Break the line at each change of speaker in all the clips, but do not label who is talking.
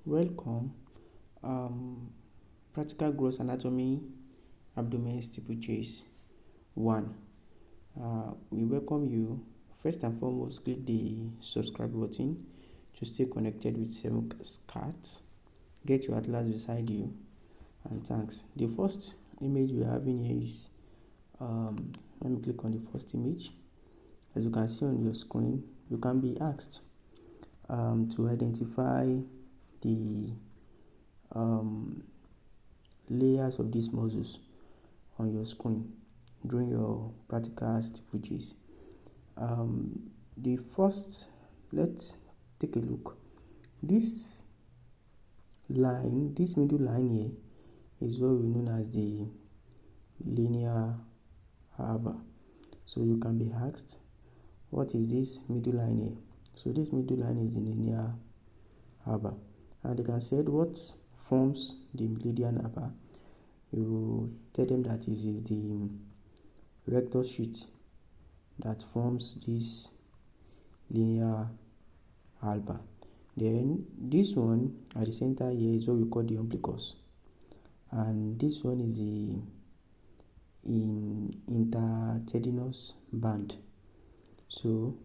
Welcome. Practical gross anatomy, abdomen stipple chase 1. We welcome you. First and foremost, click the subscribe button to stay connected with 7 Cats. Get your atlas beside you, and thanks. The first image we have in here is, let me click on the first image. As you can see on your screen, you can be asked to identify the layers of these muscles on your screen during your practical stipple chase. The first, let's take a look. This line, this middle line here, is what we know as the linear arbor. So you can be asked, what is this middle line here? So this middle line is the linear arbor, and they can say what forms the linear arbor. You tell them that it is the rectus sheath that forms this linear arbor. Then this one at the center here is what we call the umbilicus, and this one is the intertendinous band. So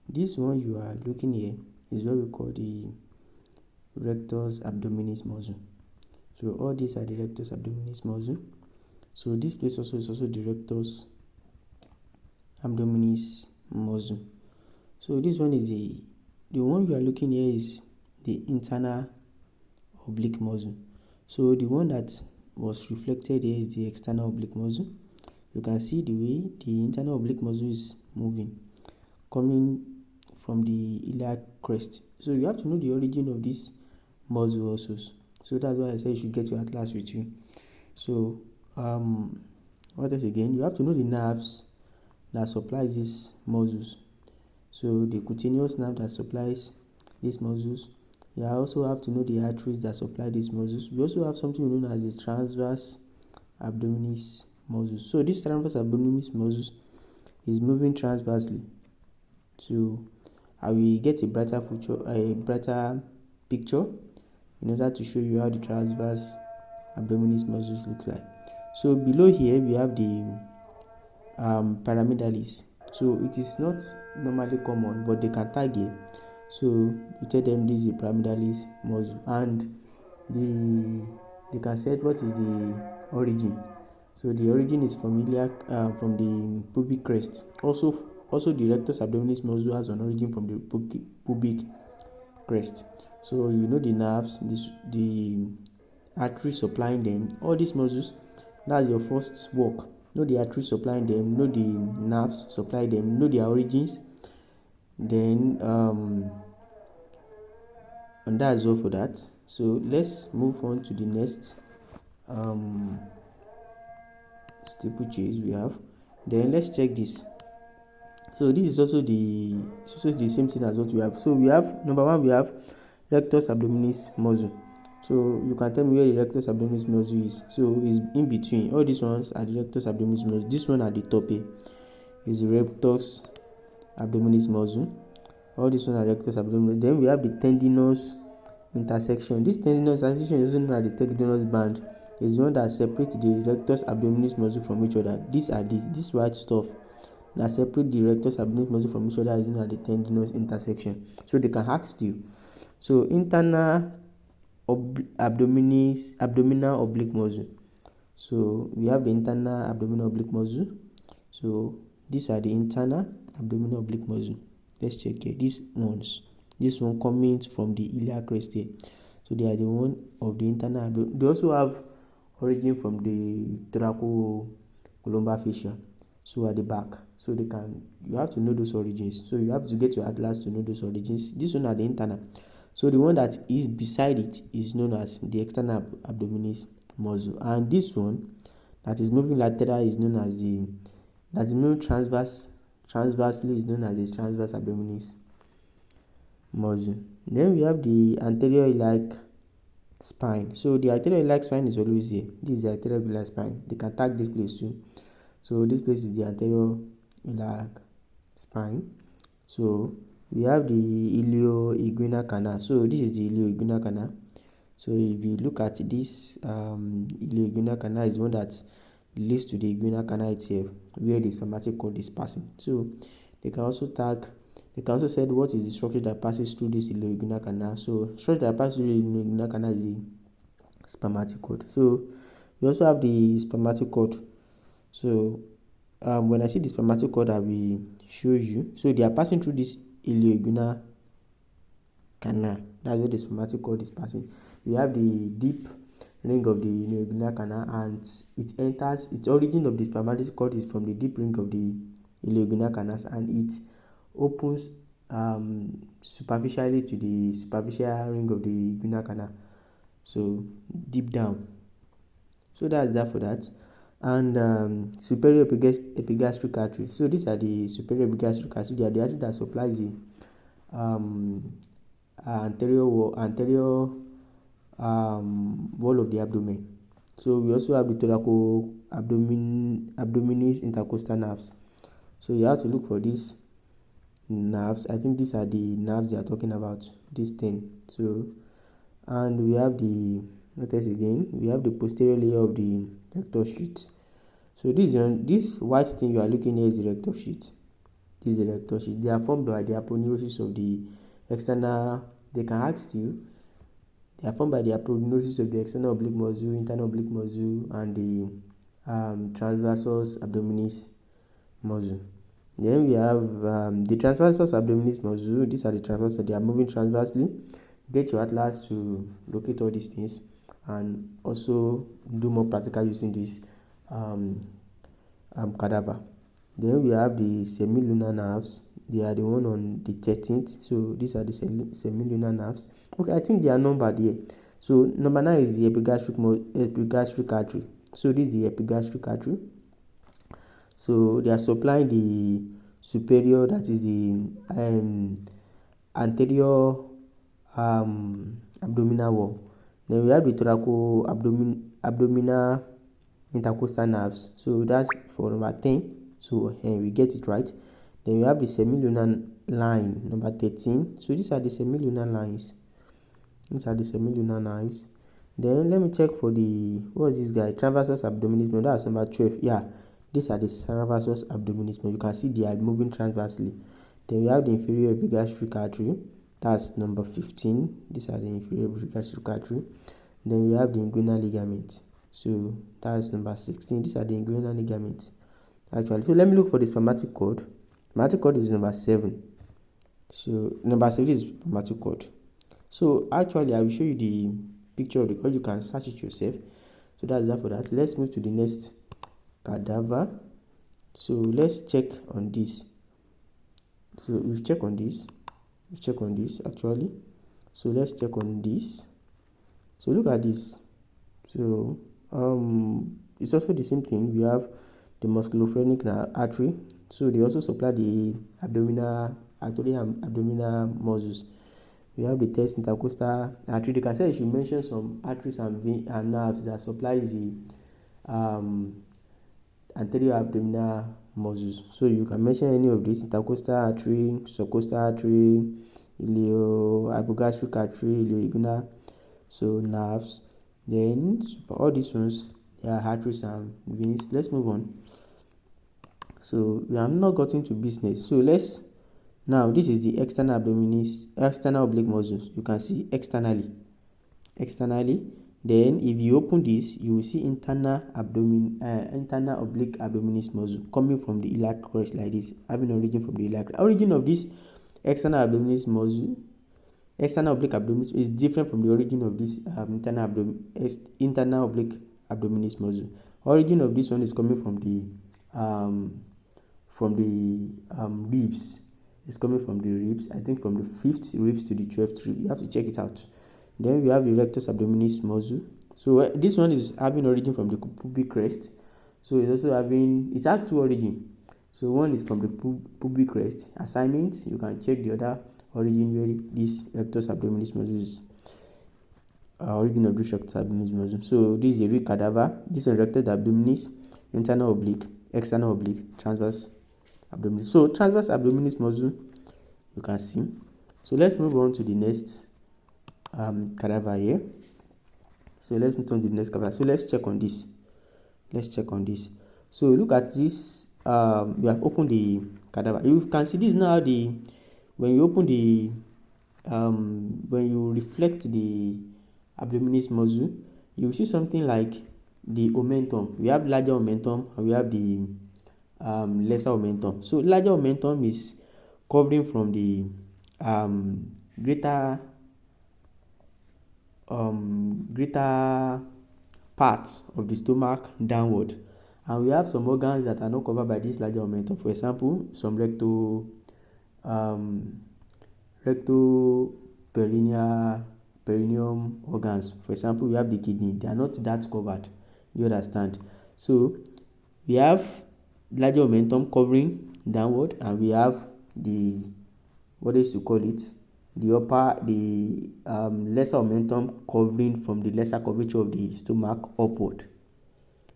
this one you are looking here is what we call the rectus abdominis muscle. So all these are the rectus abdominis muscle. So this place also is also the rectus abdominis muscle. So this one is the one you are looking here is the internal oblique muscle. So the one that was reflected here is the external oblique muscle. You can see the way the internal oblique muscle is moving, coming from the iliac crest. So you have to know the origin of this muscle also. So that's why I say you should get your atlas with you. So what else again? You have to know the nerves that supplies these muscles. So the cutaneous nerve that supplies these muscles. You also have to know the arteries that supply these muscles. We also have something known as the transverse abdominis muscles. So this transverse abdominis muscles is moving transversely. So I will get a brighter picture in order to show you how the transverse abdominis muscles look like. So below here we have the pyramidalis. So it is not normally common, but they can tag it. So you tell them this is a pyramidalis muscle, and they can say what is the origin. So the origin is from the pubic crest. Also the rectus abdominis muscle has an origin from the pubic crest. So you know the nerves, the arteries supplying them, all these muscles. That's your first work. Know the arteries supplying them, know the nerves supply them, know their origins. Then and that's all for that. So let's move on to the next stipple chase we have. Then let's check this. So this is also the same thing as what we have. So we have number one, we have rectus abdominis muscle. So you can tell me where the rectus abdominis muscle is. So it's in between. All these ones are the rectus abdominis muscle. This one at the top here is the rectus abdominis muscle. All these ones are rectus abdominis. Then we have the tendinous intersection. This tendinous intersection is also known as the tendinous band. Is the one that separates the rectus abdominis muscle from each other. These are this white stuff that separate the rectus abdominis muscle from each other is known as the tendinous intersection. So they can ask you. So internal abdominal oblique muscle. So we have the internal abdominal oblique muscle. So these are the internal abdominal oblique muscle. Let's check here. These ones. This one coming from the iliac crest here. So they are the one of the internal. They also have origin from the thoracolumbar fascia. So at the back. So you have to know those origins. So you have to get your atlas to know those origins. This one are the internal. So the one that is beside it is known as the external abdominis muscle, and this one that is moving lateral is known as transversely is known as the transverse abdominis muscle. Then we have the anterior iliac spine. So the anterior iliac spine is always here. This is the anterior iliac spine. They can tag this place too. So this place is the anterior iliac spine. So we have the ilioinguinal canal. So this is the ilioinguinal canal. So if you look at this ilioinguinal canal is one that leads to the inguinal canal itself, where the spermatic cord is passing. So they can also say what is the structure that passes through this ilioinguinal canal. So structure that passes through the ilioinguinal canal is the spermatic cord. So we also have the spermatic cord. So when I see the spermatic cord, I will show you. So they are passing through this ilioinguinal canal. That's where the spermatic cord is passing. We have the deep ring of the ilioinguinal canal, and its origin of the spermatic cord is from the deep ring of the ilioinguinal canals, and it opens superficially to the superficial ring of the inguinal canal, so deep down. So that's that for that. And superior epigastric artery. So these are the superior epigastric artery. They are the artery that supplies the anterior wall of the abdomen. So we also have the thoracoabdominis intercostal nerves. So you have to look for these nerves. I think these are the nerves they are talking about, these 10. So, and we have the, notice again, we have the posterior layer of the rectus sheath. So this white thing you are looking at is the rectus sheath. This is the rectus sheath. They are formed by the aponeurosis of the external. They can ask you. They are formed by the aponeurosis of the external oblique muscle, internal oblique muscle, and the transversus abdominis muscle. Then we have the transversus abdominis muscle. These are the transversus. They are moving transversely. Get your atlas to locate all these things, and also do more practical using this cadaver. Then we have the semilunar nerves. They are the one on the 13th. So these are the semilunar nerves. Okay, I think they are numbered here. So number 9 is the epigastric artery. So this is the epigastric artery. So they are supplying the superior, that is the anterior abdominal wall. Then we have the thoracoabdominal intercostal nerves. So that's for number 10. So we get it right. Then we have the semilunar line, number 13. So these are the semilunar lines. These are the semilunar lines. Then let me check for the, what is this guy? Transversus abdominis muscle. That's number 12. Yeah, these are the transversus abdominis muscle. You can see they are moving transversely. Then we have the inferior epigastric artery. That's number 15. These are the inferior epigastric artery. Then we have the inguinal ligament. So that's number 16. These are the inguinal ligaments. Actually, so let me look for the spermatic cord. Spermatic cord is number 7. So number 7 is spermatic cord. So actually, I will show you the picture of the cord. You can search it yourself. So that's that for that. Let's move to the next cadaver. So let's check on this. So we've checked on this. We've checked on this actually. So let's check on this. So look at this. So it's also the same thing. We have the musculophrenic artery. So they also supply the abdominal muscles. We have the test intercostal artery. They can say she mentioned some arteries and nerves that supplies the anterior abdominal muscles. So you can mention any of these: intercostal artery, subcostal artery, hypogastric artery, ilioinguinal, so nerves. Then all these ones, they are arteries and veins. Let's move on. So we have not gotten to business. So let's, now this is the external oblique muscles. You can see externally. Then if you open this, you will see internal oblique abdominis muscle coming from the iliac crest like this, having origin from the iliac crest. Origin of this external oblique abdominis is different from the origin of this internal oblique abdominis muscle. Origin of this one is coming from the ribs. It's coming from the ribs. I think from the 5th ribs to the 12th rib. You have to check it out. Then we have the rectus abdominis muscle. So this one is having origin from the pubic crest. So it's also having, it has two origins. So one is from the pubic crest. Assignment, you can check the other origin where this rectus abdominis muscle is. Origin of this rectus abdominis muscle. So this is a real cadaver. This is rectus abdominis, internal oblique, external oblique, transverse abdominis. So transverse abdominis muscle, you can see. So let's move on to the next cadaver here. So let's move on to the next cadaver. So let's check on this. So look at this. You have opened the cadaver. You can see this now. When you open the when you reflect the abdominis muscle, you will see something like the omentum. We have larger omentum and we have the lesser omentum. So larger omentum is covering from the greater part of the stomach downward, and we have some organs that are not covered by this larger omentum. For example, some rectoperineum organs. For example, we have the kidney. They are not that covered. You understand? So we have larger omentum covering downward, and we have the lesser omentum covering from the lesser curvature of the stomach upward.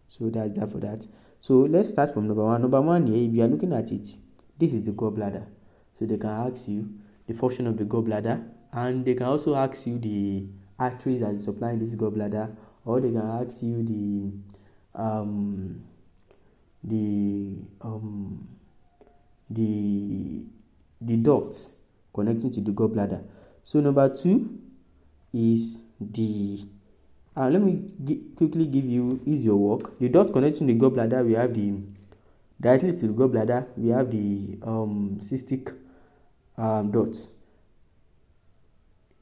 So that's that for that. So let's start from number one. Number one here, if you are looking at it, this is the gallbladder. So they can ask you the function of the gallbladder, and they can also ask you the arteries that is supplying this gallbladder, or they can ask you the ducts connecting to the gallbladder. So number two is let me quickly give you your work. The ducts connecting to the gallbladder, we have directly to the gallbladder, we have the cystic ducts.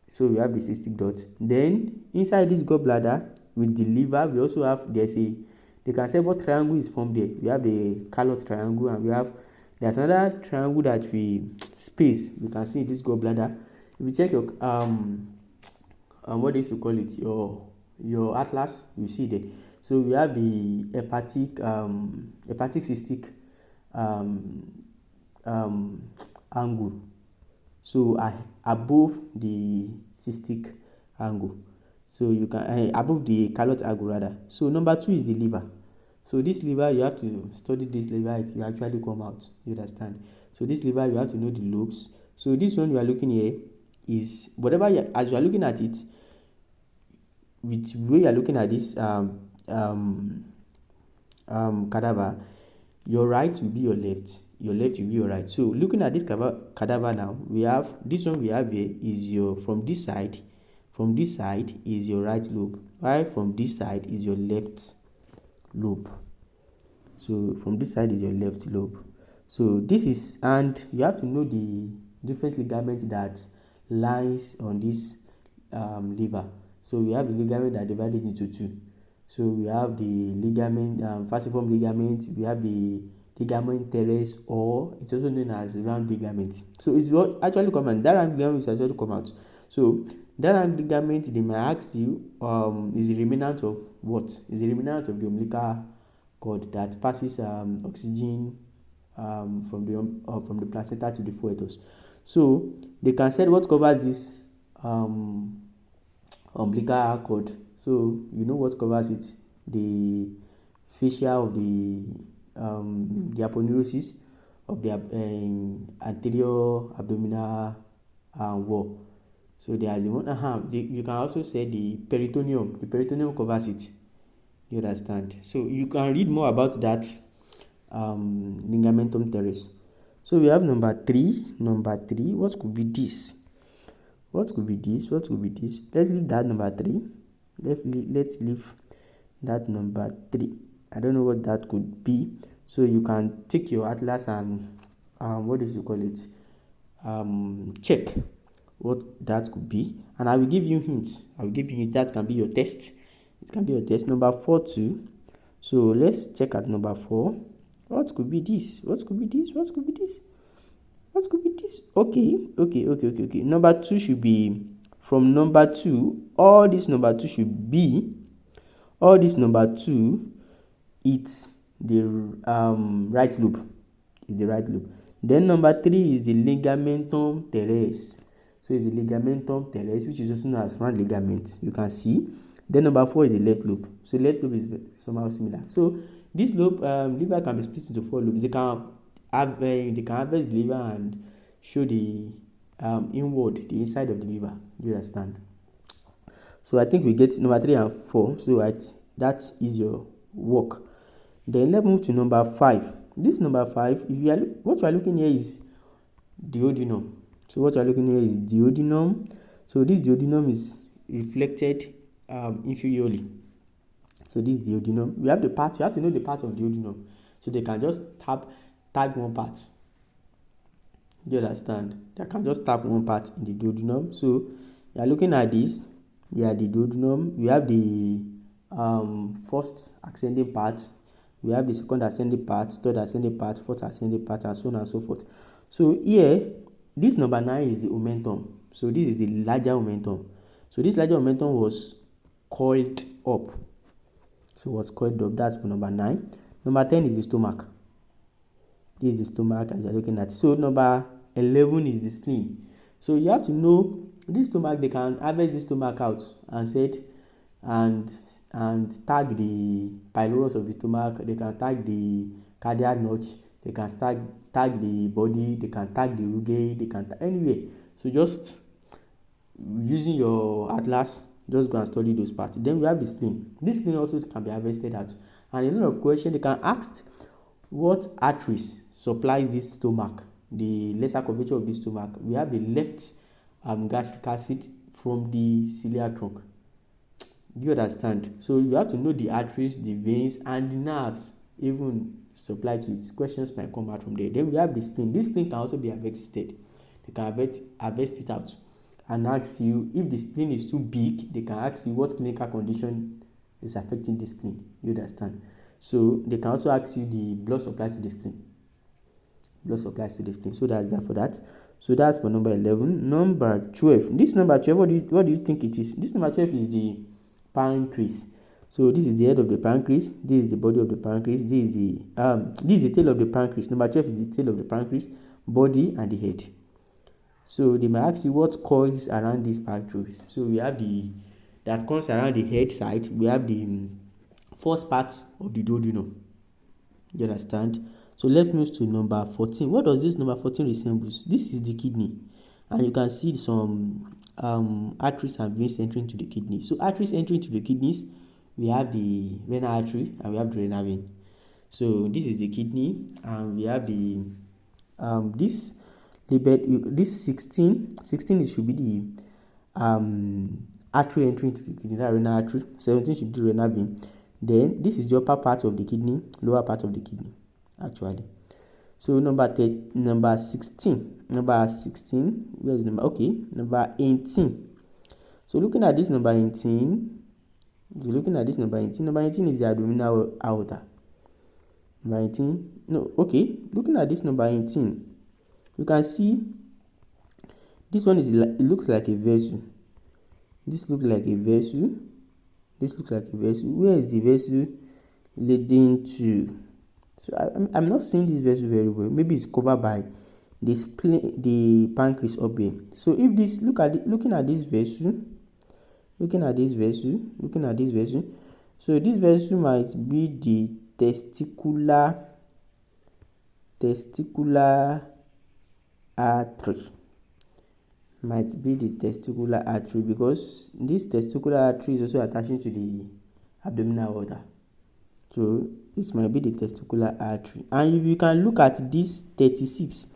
So we have the cystic ducts. Then inside this gallbladder with the liver, we also have they can say what triangle is formed there. We have the Carlot triangle, and there's another triangle that we can see in this gallbladder. If you check your what is to call it, your atlas, you see there. So we have the hepatic cystic angle. So above the cystic angle. So you can above the Carlot angle rather. So number two is the liver. So this liver, you have to study this liver. It will actually come out. You understand? So this liver, you have to know the lobes. So this one you are looking here is whatever as you are looking at it, with way you are looking at this cadaver, your right will be your left, your left will be your right. So looking at this cadaver now, we have this one we have here is from this side is your right lobe, while from this side is your left lobe. So from this side is your left lobe. So this is, and you have to know the different ligaments that lies on this liver. So we have the ligament that divided into two. So we have the ligament, falciform ligament. We have the ligament teres, or it's also known as round ligament. So it's what actually come out. That round ligament is actually come out. So that round ligament, they might ask you, is the remnant of what? Is the remnant of the umbilical cord that passes oxygen from the placenta to the fetus. So they can say what covers this umbilical cord. So you know what covers it? The fascia of the aponeurosis of the anterior abdominal wall. So there is one. You can also say the peritoneum. The peritoneum covers it. You understand? So you can read more about that ligamentum teres. So we have number three. What could be this? Let's leave that number three. Let's leave that number three. I don't know what that could be. So you can take your atlas and check what that could be, and I will give you hints. That can be your test. It can be your test. Number 4 too. So let's check at number 4. What could be this? Okay. Number 2 should be, from number 2, all this number 2, it's the right lobe. Then number 3 is the ligamentum teres. So it's the ligamentum teres, which is also known as round ligament. You can see. Then number 4 is the left lobe. So left lobe is somehow similar. So this lobe, liver can be split into 4 lobes. They can harvest the liver and show the inside of the liver. You understand? So I think we get number 3 and 4. So that is your work. Then let's move to number 5. This number 5, what you are looking here is duodenum. So what you are looking here is duodenum. So this duodenum is reflected inferiorly. So this duodenum, you have to know the part of duodenum. So they can just tag one part. Do you understand? They can just tap one part in the duodenum. So you are looking at this. Yeah, the duodenum. We have the first ascending part. We have the second ascending part, third ascending part, fourth ascending part, and so on and so forth. So here, this number 9 is the omentum. So this is the larger omentum. So this larger omentum was coiled up. So was coiled up. That's for number 9. Number 10 is the stomach. This is the stomach as you're looking at. So number 11 is the spleen. So you have to know this stomach. They can harvest this stomach out and tag the pylorus of the stomach. They can tag the cardiac notch. They can tag the body. They can tag the rugae. They can anywhere. So just using your atlas, just go and study those parts. Then we have the spleen. This spleen also can be harvested out. And a lot of questions they can ask, what arteries supplies this stomach, the lesser curvature of this stomach? We have the left gastric acid from the celiac trunk. Do you understand? So you have to know the arteries, the veins, and the nerves even supply to it. Questions might come out from there. Then we have the spleen. This spleen can also be harvested. They can harvest it out and ask you, if the spleen is too big, they can ask you what clinical condition is affecting the spleen. You understand? So they can also ask you the blood supplies to the spleen. So that's that for that. So that's for number 11. Number 12. This number 12, what do you think it is? This number 12 is the pancreas. So this is the head of the pancreas. This is the body of the pancreas. This is the tail of the pancreas. Number 12 is the tail of the pancreas, body, and the head. So they might ask you what coils around this pancreas. So we have that coils around the head side. We have the first part of the duodenum. You understand? So let's move to number 14. What does this number 14 resembles? This is the kidney, and you can see some arteries and veins entering to the kidney. So arteries entering to the kidneys, we have the renal artery and we have the renal vein. So this is the kidney, and we have the this 16 it should be the artery entering to the kidney, that renal artery. 17 should be the renal vein. Then this is the upper part of the kidney, lower part of the kidney actually. So number 16, where is number? Okay, number 18. So looking at this number 18, number 18 is the abdominal aorta. Number 18, no, okay, looking at this number 18, you can see this one it looks like a vessel. This looks like a vessel. Where is the vessel leading to? So I'm not seeing this vessel very well. Maybe it's covered by the pancreas up here. So if this looking at this vessel. So this vessel might be the testicular artery. Because this testicular artery is also attaching to the abdominal aorta. So this might be the testicular artery. And if you can look at this 36,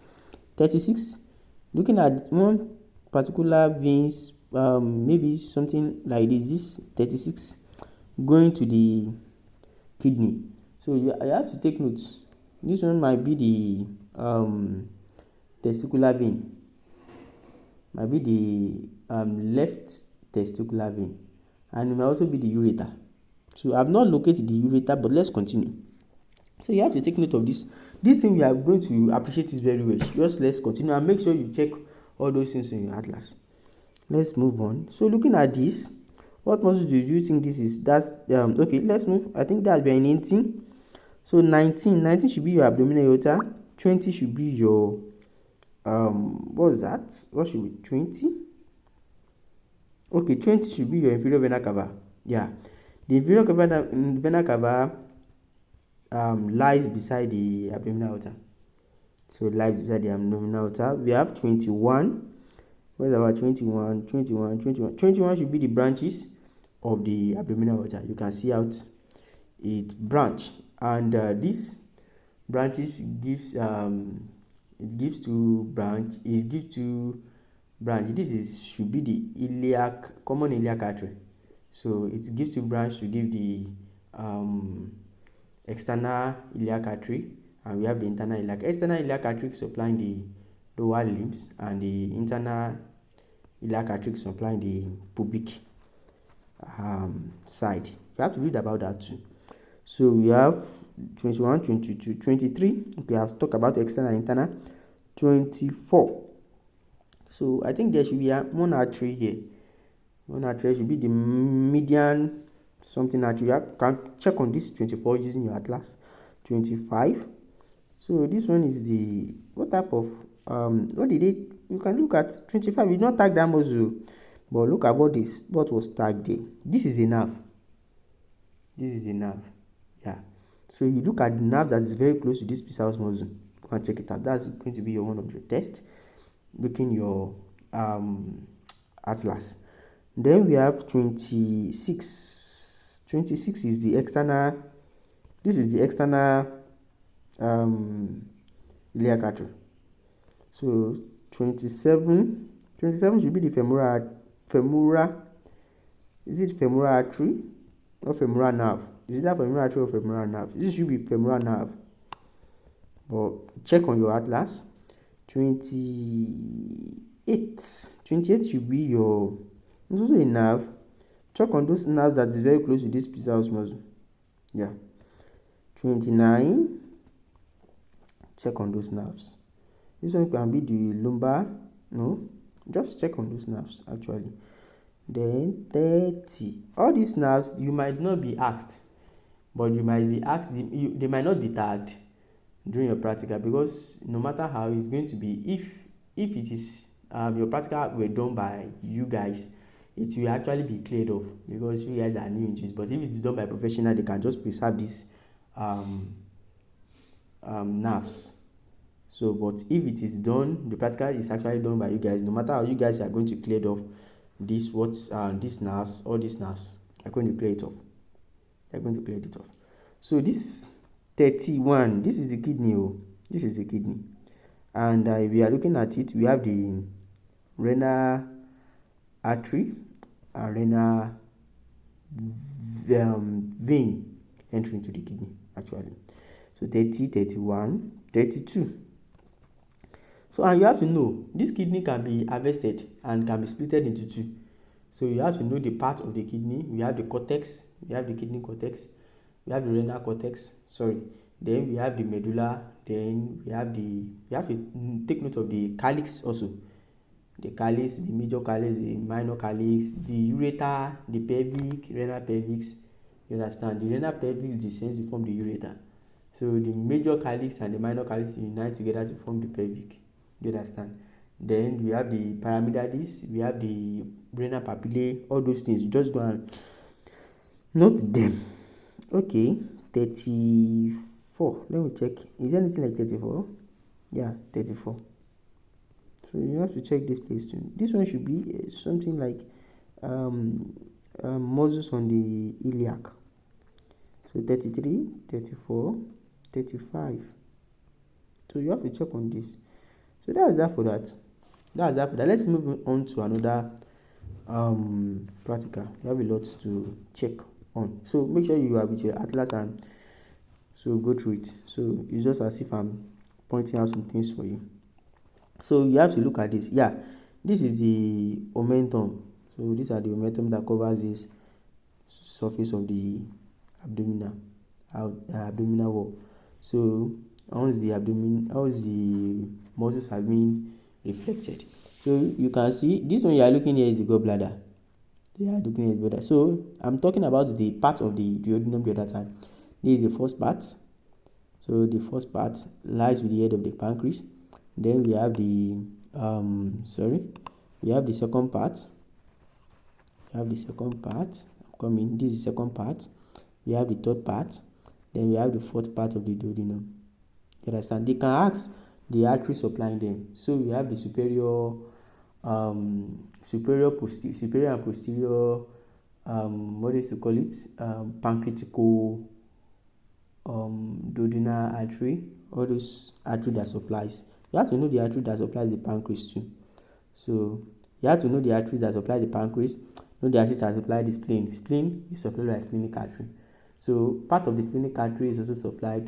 looking at one particular veins, maybe something like this 36 going to the kidney. So you have to take notes. This one might be the testicular vein. Might be the left testicular vein, and it may also be the ureter. So I've not located the ureter, but let's continue. So you have to take note of this. This thing we are going to appreciate this very well. Just let's continue and make sure you check all those things in your atlas. Let's move on. So looking at this, what muscle do you think this is? That's okay. Let's move. I think that's by 19. So 19 should be your abdominal aorta. 20 should be your what's that? What should be 20? Okay, 20 should be your inferior vena cava. Yeah, the inferior vena cava lies beside the abdominal aorta. So it lies beside the abdominal aorta. We have 21. Where's our 21? 21 should be the branches. of the abdominal aorta. You can see out it branch, and this branches gives it gives two branch. It gives two branch. This is should be the common iliac artery. So it gives two branch to give the external iliac artery, and we have the internal iliac. External iliac artery supplying the lower limbs, and the internal iliac artery supplying the pubic side. You have to read about that too. So we have 21, 22, 23. We have talked about external and internal. 24. So I think there should be one artery here. One artery should be the median something artery. You can check on this 24 using your atlas. 25. So this one is the what type of what did it? You can look at 25. We not tag that muscle, but look at what was tagged there. This is a nerve. This is a nerve. Yeah. So you look at the nerve that is very close to this psoas muscle. You can check it out. That's going to be your one of your tests. Looking your atlas. Then we have 26. 26 is the external. This is the external iliac artery. So 27 should be the femoral. Is it femoral artery or femoral nerve? Is it that femoral artery or femoral nerve? This should be femoral nerve. But check on your atlas. 28 should be your. It's also a nerve. Check on those nerves that is very close to this psoas muscle. Yeah. 29. Check on those nerves. This one can be the lumbar. No, just check on those nerves actually. Then 30. All these nerves you might not be asked, but you might be asked. They might not be tagged during your practical, because no matter how it's going to be, if it is your practical were done by you guys, it will actually be cleared off because you guys are new in this. But if it's done by professional, they can just preserve these nerves. So, but if it is done, the practical is actually done by you guys. No matter how you guys are going to clear it off, these nerves, all these nerves are going to clear it off. They're going to clear it off. So this 31, this is the kidney. This is the kidney, and if we are looking at it, we have the renal artery and renal vein entering into the kidney actually. So 30, 31, 32. So, and you have to know this kidney can be harvested and can be split into two. So you have to know the part of the kidney. We have the cortex, we have the kidney cortex, we have the renal cortex, then we have the medulla, then we have to take note of the calyx also. The calyx, the major calyx, the minor calyx, the ureter, the pelvic, renal pelvis. You understand? The renal pelvis descends to form the ureter. So the major calyx and the minor calyx unite together to form the pelvic. You understand? Then we have the pyramidalis, we have the renal papillae, all those things. You just go and note them. Okay, 34. Let me check. Is there anything like 34? Yeah, 34. So you have to check this place too. This one should be something like muscles on the iliac. So 33, 34, 35. So you have to check on this. So that's that for that. Let's move on to another practical. You have a lot to check on. So make sure you are with your atlas and so go through it. So it's just as if I'm pointing out some things for you. So you have to look at this. Yeah, this is the omentum. So these are the omentum that covers this surface of the abdominal wall. So once the muscles have been reflected, so you can see this one you are looking here is the gallbladder. They are looking at the. So I'm talking about the part of the duodenum the other time. This is the first part. So the first part lies with the head of the pancreas. Then we have the we have the second part. This is the second part. We have the third part. Then we have the fourth part of the duodenum. You understand? They can ask the artery supplying them. So we have the superior and posterior what is to call it, pancreatico duodenal artery, all those artery that supplies. You have to know the artery that supplies the pancreas too. So you have to know the arteries that supply the pancreas, know the arteries that supply the spleen. Spleen is supplied by splenic artery. So part of the splenic artery is also supplying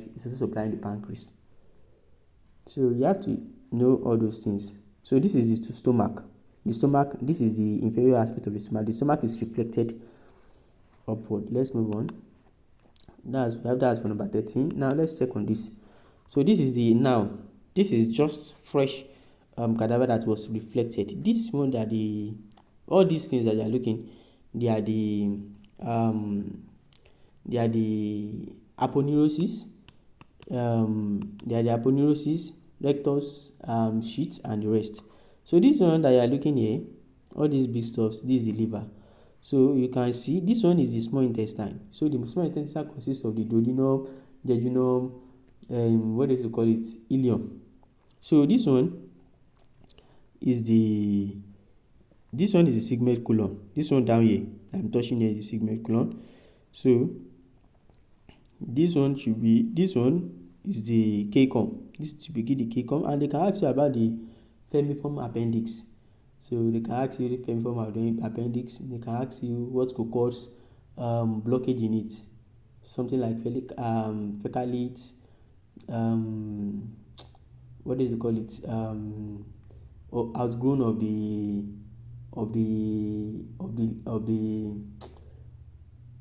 the pancreas. So you have to know all those things. So this is the stomach. The stomach, this is the inferior aspect of the stomach. The stomach is reflected upward. Let's move on. That's for number 13. Now let's check on this. So this is just fresh cadaver that was reflected. This one that all these things that you are looking, they are the aponeurosis, rectus sheath, and the rest. So this one that you are looking here, all these big stuffs, this is the liver. So you can see this one is the small intestine. So the small intestine consists of the duodenum, jejunum, ileum. So this one is the sigmoid colon. This one down here I'm touching here is the sigmoid colon. So this one is the cecum. This should be the cecum, and they can ask you about the feminiform appendix. So they can ask you the feminiform appendix. They can ask you what could cause blockage in it. Something like fecalite, outgrown of the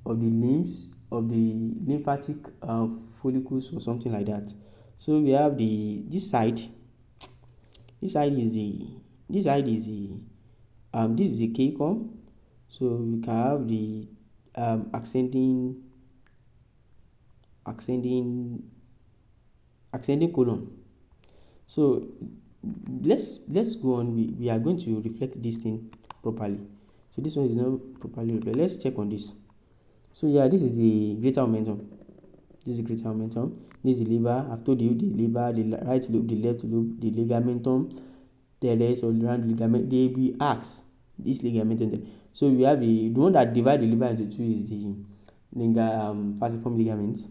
limbs, of the lymphatic follicles, or something like that. So we have this side is the cecum. So we can have the ascending colon. So let's go on. We are going to reflect this thing properly. So this one is not properly reflected. Let's check on this. So yeah, this is the greater omentum. This is the liver. I've told you the liver, the right lobe, the left lobe, the ligamentum teres or round ligament. They will ask this ligamentum. So we have the one that divides the liver into two is the falciform ligaments.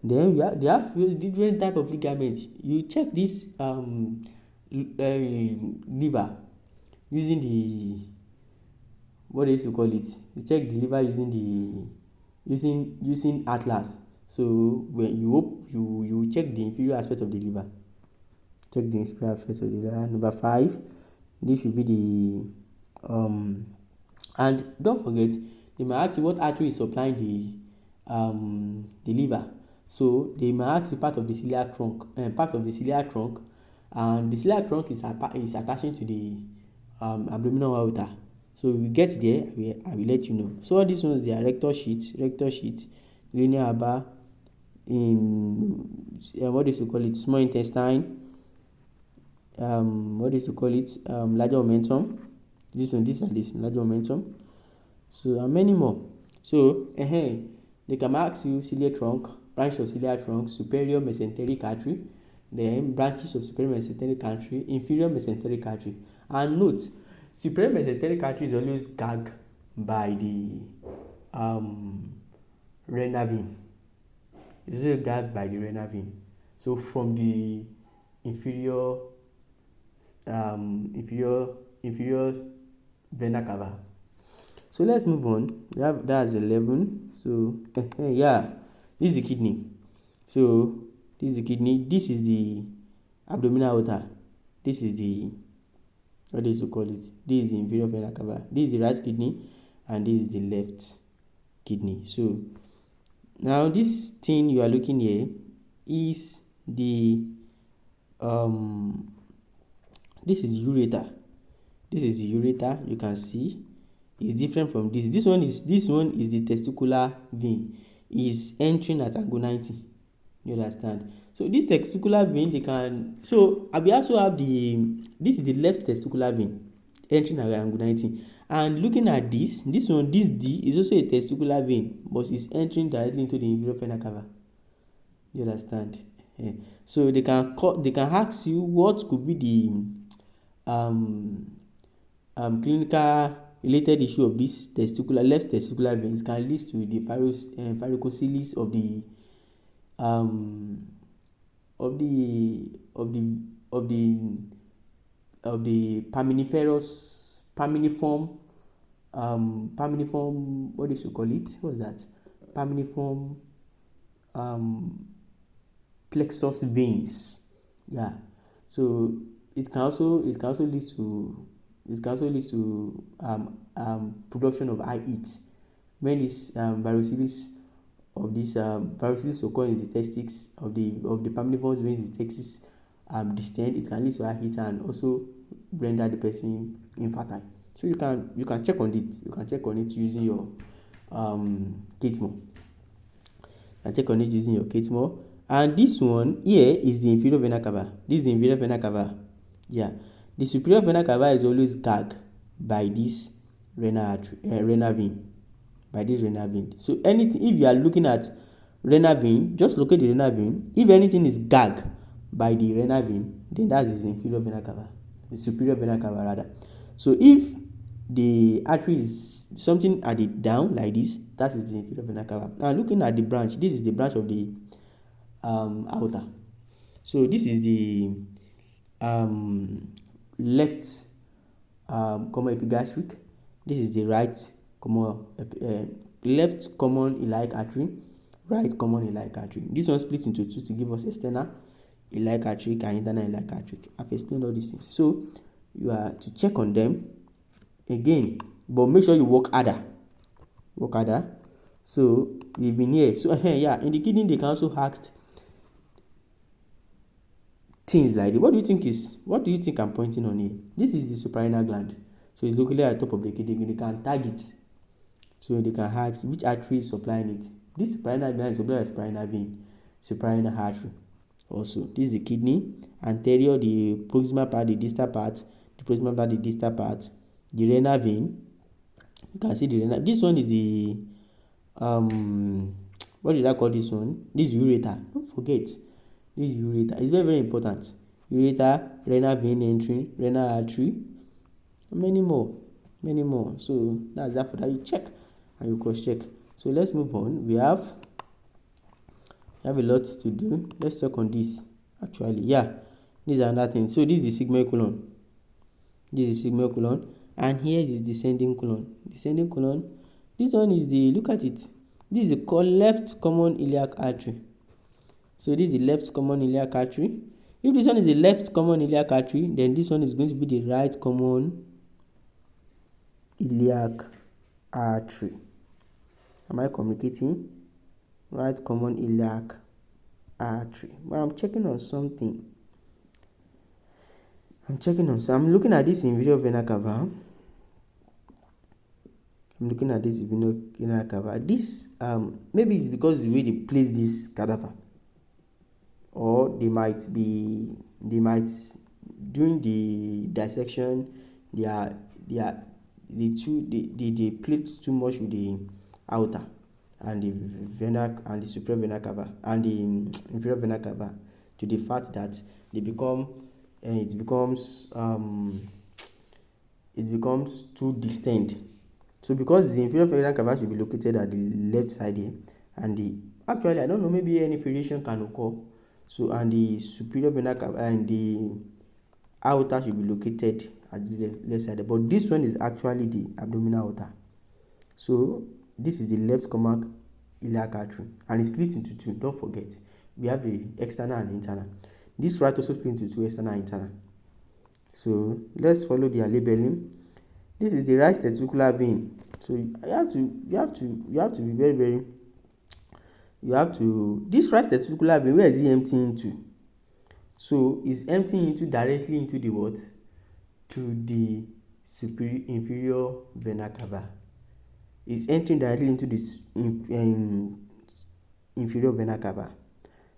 Then they have different type of ligaments. You check this liver using the you check the liver using atlas. So when you check the inferior aspect of the liver. Number 5, this should be the and don't forget, they might ask you what artery is supplying the liver. So they might ask you part of the celiac trunk, and the celiac trunk is attaching to the abdominal aorta. So we get there, I will let you know. So all these ones, they are rectus sheath, linear alba, in small intestine, larger omentum. These are this larger omentum. So and many more. So they can ask you ciliary trunk, branch of ciliary trunk, superior mesenteric artery, then branches of superior mesenteric artery, inferior mesenteric artery. And note, superior mesenteric artery is always gagged by the renal vein. It's always gagged by the renal vein. So from the inferior vena cava. So let's move on. That's 11. So yeah, this is the kidney. So this is the kidney. This is the abdominal aorta. This is the This is the inferior vena cava. This is the right kidney, and this is the left kidney. So now this thing you are looking here is the this is ureter. You can see it's different from this. This one is the testicular vein. Is entering at angle 90. You understand? So this testicular vein, we also have this is the left testicular vein entering at angle 90. And looking at this D is also a testicular vein, but it's entering directly into the inferior vena cava. You understand? Yeah. So they can ask you what could be the clinical related issue of this left testicular veins can lead to the varicocele um, of of the paminiform, what is you call it? What's that? Paminiform plexus veins. Yeah. So it can also lead to production of eye heat when this varicocele occur in the testes of the paminiform veins in the testes distend. It can lead to eye heat and also render the person infertile. So you can check on it. You can check on it using your Catemo. And this one here is the inferior vena cava. This is the inferior vena cava. Yeah. The superior vena cava is always gagged by this renal vein. By this renal vein. So anything, if you are looking at renal vein, just locate the renal vein. If anything is gagged by the renal vein, then that is the inferior vena cava. The superior vena cava rather. So if the artery is something at the down like this, that is the inferior vena cava. Now looking at the branch, this is the branch of the aorta. So this is the left common epigastric. This is the right common left common iliac artery, right common iliac artery. This one splits into two to give us external iliac artery and internal iliac artery. I've explained all these things. So you are to check on them again, but make sure you work harder. So we've been here. So yeah, in the kidney they can also ask things like this. What do you think I'm pointing on here? This is the suprarenal gland. So it's located at the top of the kidney. They can tag it. So they can ask which artery is supplying it. This suprarenal gland is supplied by suprarenal vein, suprarenal artery. Also, this is the kidney, anterior, the proximal part, the distal part, the renal vein. You can see the renal. This one is the what did I call this one? This ureter. Don't forget, this ureter is very, very important. Ureter, renal vein entry, renal artery, many more. So that's that for that. You check and you cross check. So let's move on. We have a lot to do. Let's check on this. Actually, yeah, this is another thing. So this is the sigmoid colon. And here is the descending colon. This one is the, look at it. This is the left common iliac artery. So this is the left common iliac artery. If this one is the left common iliac artery, then this one is going to be the right common iliac artery. Am I communicating? Right common iliac artery. But I'm checking on something. I'm looking at this inferior vena cava. This maybe it's because the way they place this cadaver, or they might during the dissection they plate too much with the aorta and the vena and the superior vena cava and the inferior vena cava, to the fact that they become it becomes too distant. So because the inferior vena cava should be located at the left side here, and actually I don't know, maybe any filiation can occur. So and the superior vena cava and the aorta should be located at the left side. But this one is actually the abdominal aorta. So this is the left common iliac artery, and it splits into two. Don't forget, we have the external and internal. This right also splits into two, external and internal. So let's follow their labeling. This is the right testicular vein. So you have to be very, very. This right testicular vein, where is it emptying into? So it's emptying directly into the what? To the inferior vena cava. It's entering directly into this inferior vena cava.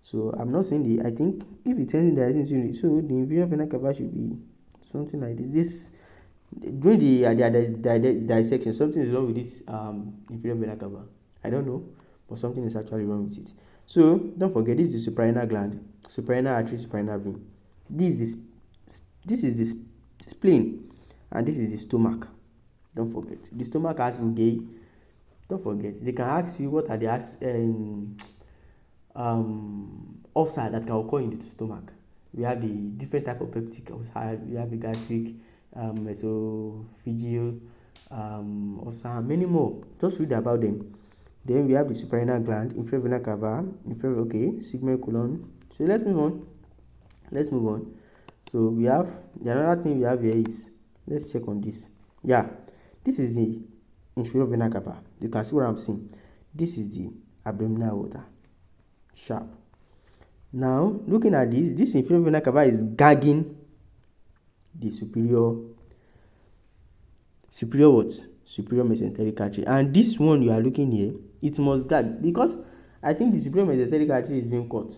So I'm not saying I think if it's entering directly into it, so the inferior vena cava should be something like this. During the dissection, something is wrong with this inferior vena cava. I don't know, but something is actually wrong with it. So don't forget, this is the suprarenal gland, suprarenal artery, suprarenal vein. This is the spleen, and this is the stomach. Don't forget. The stomach has rugae. Don't forget. They can ask you what are the ulcer that can occur in the stomach. We have the different type of peptic ulcer. We have the gastric, esophageal, ulcer, many more. Just read about them. Then we have the suprarenal gland, inferior vena cava, inferior, okay, sigmoid colon. So let's move on. So we have another thing we have here is, let's check on this. Yeah, this is the inferior vena cava. You can see what I'm saying. This is the abdominal aorta. Sharp. Now looking at this inferior vena cava is gagging the superior what? Superior mesenteric artery. And this one you are looking here, it must gag, because I think the superior mesenteric artery is being cut.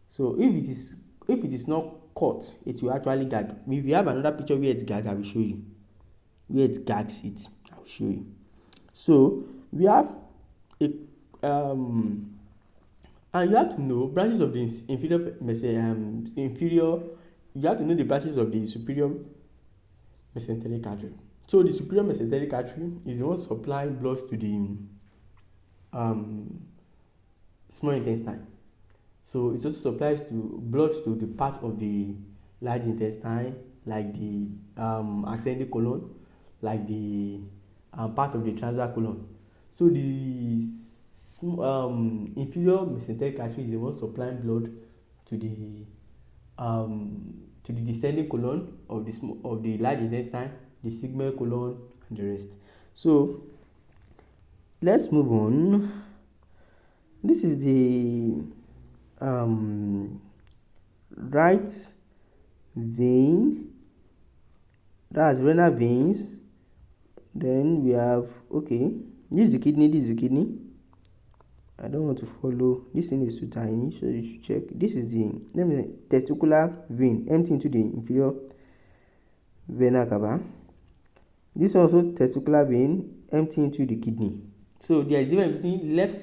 So if it is not cut, it will actually gag. If you have another picture where it gag, I will show you. Where it gags it, I will show you. So we have a and you have to know branches of the inferior. You have to know the branches of the superior mesenteric artery. So the superior mesenteric artery is the one supplying blood to the small intestine. So it also supplies blood to the part of the large intestine, like the ascending colon, like the part of the transverse colon. So the inferior mesenteric artery is the one supplying blood to the descending colon of the large intestine, the sigmoid colon, and the rest. So let's move on. This is the right vein, that's renal veins. Then we have, okay, this is the kidney. I don't want to follow, this thing is too tiny, so you should check. This is the testicular vein empty into the inferior vena cava. This also testicular vein empty into the kidney. So there is difference between left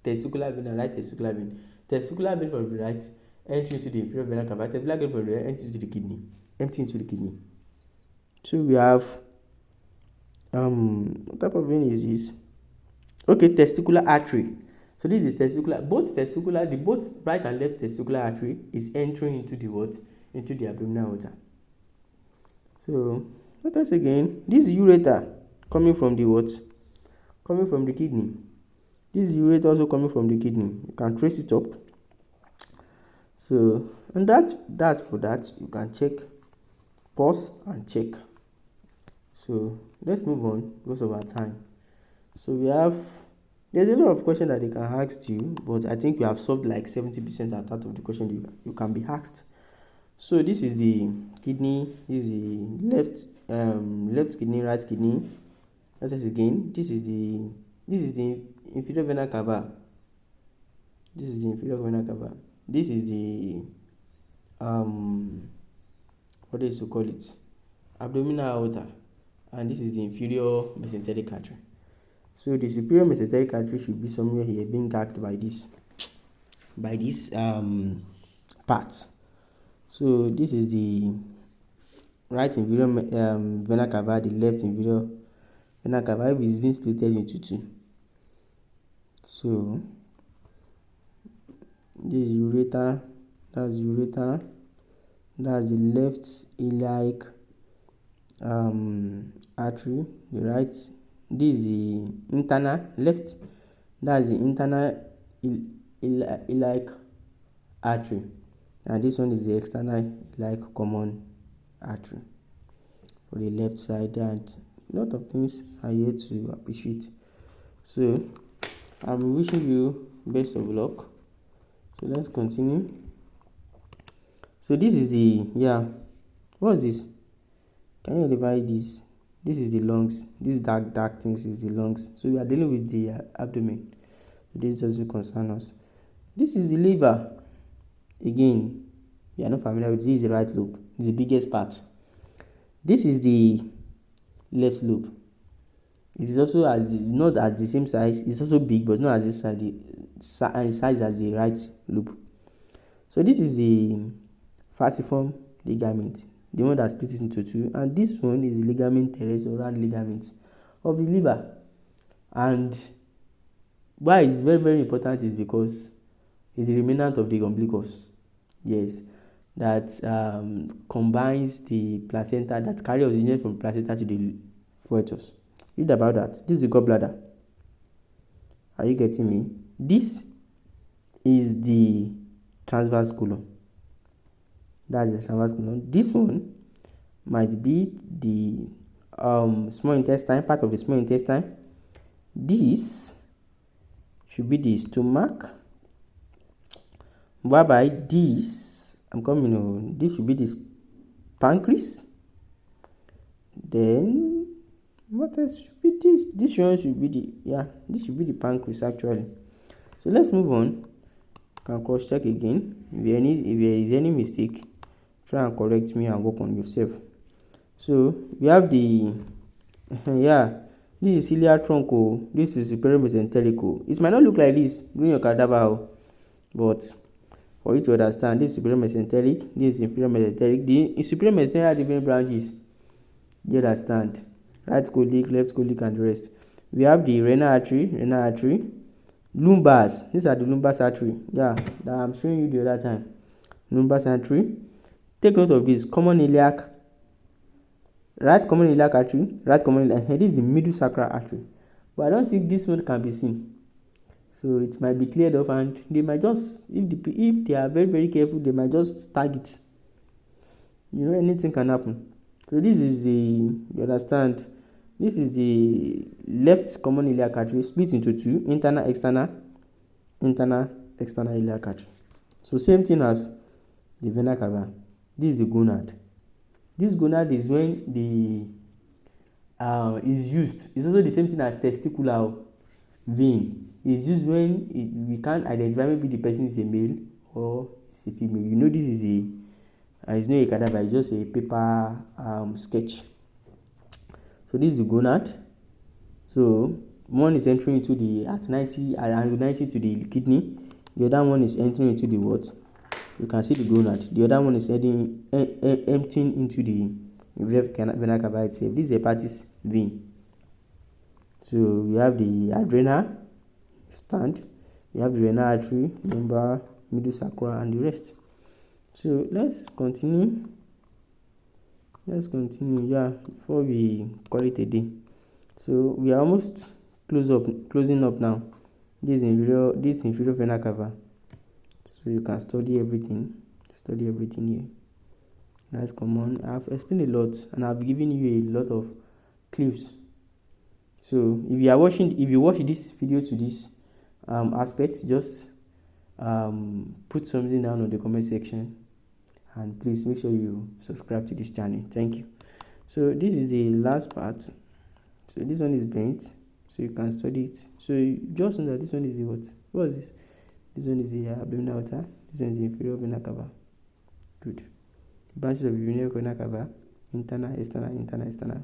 testicular vein and right testicular vein. Testicular vein from the right entry into the inferior vena cava. Testicular vein from the right empty into the kidney. So we have what type of vein is this? Okay, testicular artery. So this is testicular. Both right and left testicular artery is entering into the what? Into the abdominal aorta. So let us again. This is ureter coming from the what? Coming from the kidney. This is ureter also coming from the kidney. You can trace it up. So, and that's for that. You can check, pause and check. So let's move on because of our time. So there's a lot of questions that they can ask you, but I think we have solved like 70% out of the question you can be asked. So this is the kidney. This is the left kidney, right kidney. Let's say again. This is the inferior vena cava. This is the what is to call it? Abdominal aorta, and this is the inferior mesenteric artery. So the superior mesenteric artery should be somewhere here, being gagged by this part. So this is the right inferior vena cava, the left inferior vena cava is being split into two. So this is ureter, that's the left iliac artery, the right. This is the internal left, that's the internal iliac artery, and this one is the external iliac common artery for the left side. And a lot of things are here to appreciate. So I'm wishing you best of luck. So let's continue. So this is the what is this? Can you divide this? This is the lungs. This dark things is the lungs. So we are dealing with the abdomen. So this doesn't concern us. This is the liver. Again, we are not familiar with this. Is the right lobe. It's the biggest part. This is the left lobe. It is also not at the same size. It's also big, but not as this size as the right lobe. So this is the falciform ligament. the one that splits it into two, and this one is the ligament teres or round ligament of the liver. And why it's very, very important is because it's the remnant of the umbilicus. Yes, that combines the placenta, that carry oxygen from placenta to the fetus. Read about that. This is the gallbladder. Are you getting me? This is the transverse colon. That's the transverse colon. This one might be the small intestine, part of the small intestine. This should be the stomach. Whereby this, this should be the pancreas. Then what else should be this? This one should be this should be the pancreas actually. So let's move on. You can cross check again. If there is any mistake, try and correct me and work on yourself. So we have the this is ciliary trunk. This is superior mesenteric. It might not look like this during your cadaver, but for you to understand, this is superior mesenteric, this is inferior mesenteric. The superior mesenteric have different branches. You understand? Right colic, left colic, and the rest. We have the renal artery, lumbars. These are the lumbars artery. That I'm showing you the other time. Lumbars artery. Take note of this. Common iliac, right common iliac artery, right common iliac. This is the middle sacral artery. But I don't think this one can be seen. So it might be cleared off, and they might just, if they are very, very careful, they might just tag it. Anything can happen. So this is you understand, this is the left common iliac artery, split into two, internal, external iliac artery. So same thing as the vena cava. This is the gonad. This gonad is when the is used. It's also the same thing as testicular vein. Is used when we can't identify maybe the person is a male or it's a female. This is it's not a cadaver, it's just a paper sketch. So this is the gonad. So one is entering into the at 90 to the kidney. The other one is entering into the what? You can see the gonad. The other one is emptying into the vena cava itself. This is a hepatic vein. So we have the adrenal stand, we have the renal artery, lumbar, middle sacral, and the rest. So let's continue. Before we call it a day. So we are almost closing up now. This inferior vena cava. So you can study everything here. That's common. I've explained a lot, and I've given you a lot of clues. So if you watch this video to this aspect, just put something down on the comment section, and please make sure you subscribe to this channel. Thank you. So this is the last part. So this one is bent, so you can study it. So you just know that this one is the what is this? This one is the abdominal aorta. This one is the inferior vena cava. Good. Branches of the inferior vena cava: internal, external.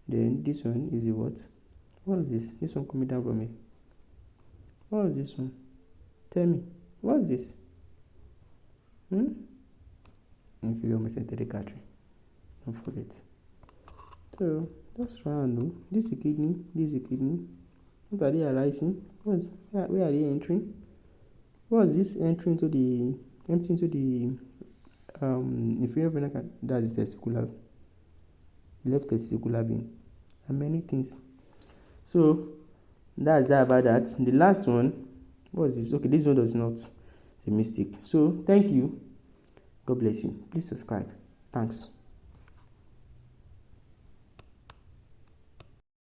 Then this one is the what? What is this? This one coming down from me. What is this one? Tell me. What is this? Inferior mesenteric artery. Don't forget. So just try and know. This is the kidney. What are they arising? Where are they entering? What is this entering into the inferior vena cava? That's the left testicular vein, and many things. So that's that about that. The last one, what is this? Okay, this one does not. It's a mistake. So thank you. God bless you. Please subscribe. Thanks.